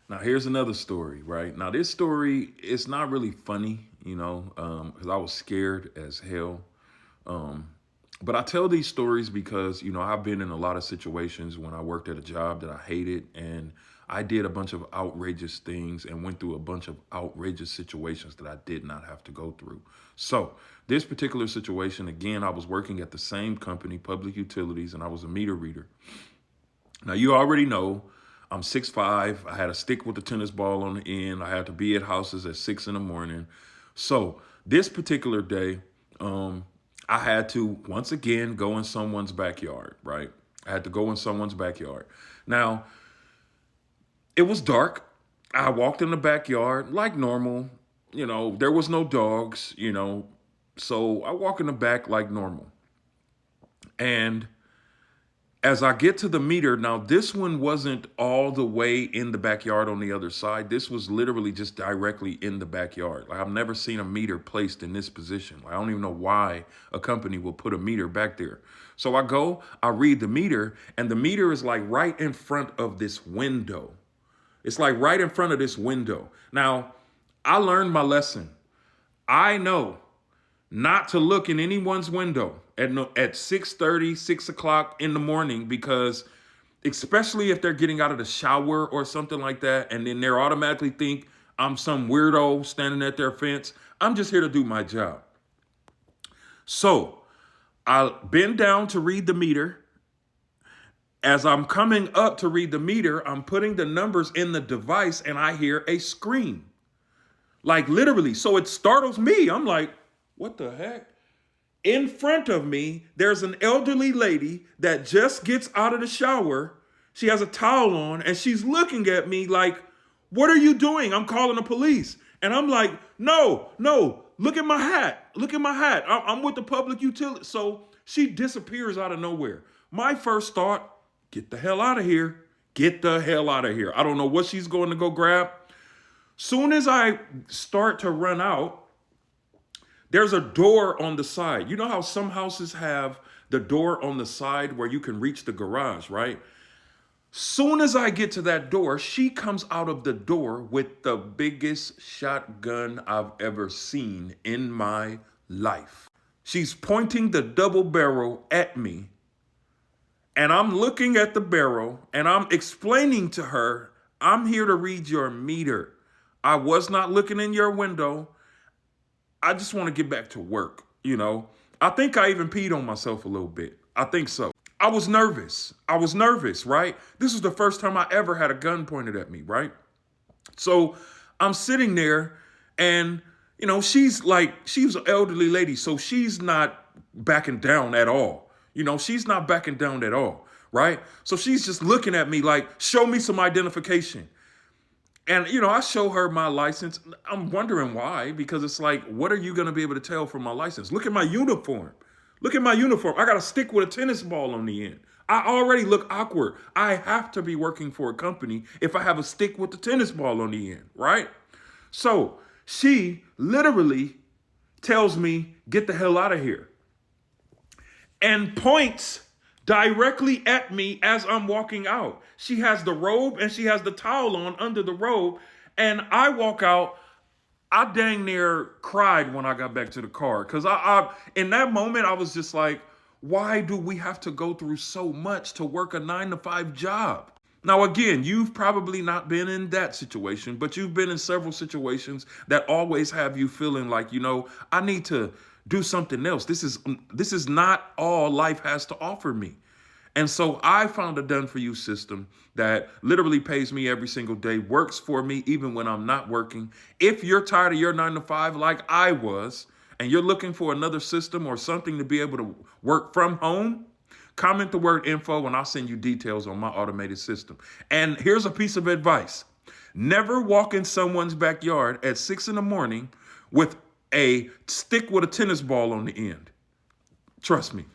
Now here's another story, right? Now this story it's not really funny, because I was scared as hell. Um, but I tell these stories because I've been in a lot of situations when I worked at a job that I hated, and I did a bunch of outrageous things and went through a bunch of outrageous situations that I did not have to go through. So this particular situation, again, I was working at the same company, Public Utilities, and I was a meter reader. Now you already know I'm 6'5". I had a stick with a tennis ball on the end. I had to be at houses at 6 in the morning. So this particular day, I had to once again go in someone's backyard, right? I had to go in someone's backyard. Now, it was dark. I walked in the backyard like normal. There was no dogs. So I walk in the back like normal. And as I get to the meter, now this one wasn't all the way in the backyard on the other side. This was literally just directly in the backyard. Like I've never seen a meter placed in this position. Like, I don't even know why a company will put a meter back there. So I go, I read the meter, and the meter is like right in front of this window. It's like right in front of this window. Now, I learned my lesson. I know not to look in anyone's window at 6:30, 6 o'clock in the morning, because especially if they're getting out of the shower or something like that, and then they're automatically think I'm some weirdo standing at their fence. I'm just here to do my job. So I bend down to read the meter. As I'm coming up to read the meter, I'm putting the numbers in the device and I hear a scream. Like literally. So it startles me. I'm like, what the heck? In front of me, there's an elderly lady that just gets out of the shower. She has a towel on and she's looking at me like, what are you doing? I'm calling the police. And I'm like, no, no, look at my hat. Look at my hat. I'm with the public utility. So she disappears out of nowhere. My first thought, get the hell out of here. Get the hell out of here. I don't know what she's going to go grab. Soon as I start to run out, there's a door on the side. You know how some houses have the door on the side where you can reach the garage, right? Soon as I get to that door, she comes out of the door with the biggest shotgun I've ever seen in my life. She's pointing the double barrel at me, and I'm looking at the barrel and I'm explaining to her, I'm here to read your meter. I was not looking in your window. I just want to get back to work. I think I even peed on myself a little bit. I think so. I was nervous. Right? This was the first time I ever had a gun pointed at me, right? So I'm sitting there and, she's an elderly lady, so she's not backing down at all. She's not backing down at all, right? So she's just looking at me like, show me some identification. And, I show her my license. I'm wondering why, because it's like, what are you going to be able to tell from my license? Look at my uniform. Look at my uniform. I got a stick with a tennis ball on the end. I already look awkward. I have to be working for a company if I have a stick with the tennis ball on the end, right? So she literally tells me, get the hell out of here, and points directly at me as I'm walking out. She has the robe and she has the towel on under the robe. And I walk out. I dang near cried when I got back to the car. Because in that moment, I was just like, why do we have to go through so much to work a 9 to 5 job? Now, again, you've probably not been in that situation, but you've been in several situations that always have you feeling like, I need to do something else. This is not all life has to offer me. And so I found a done for you system that literally pays me every single day, works for me even when I'm not working. If you're tired of your 9 to 5 like I was, and you're looking for another system or something to be able to work from home, comment the word info and I'll send you details on my automated system. And here's a piece of advice. Never walk in someone's backyard at 6 in the morning with a stick with a tennis ball on the end. Trust me.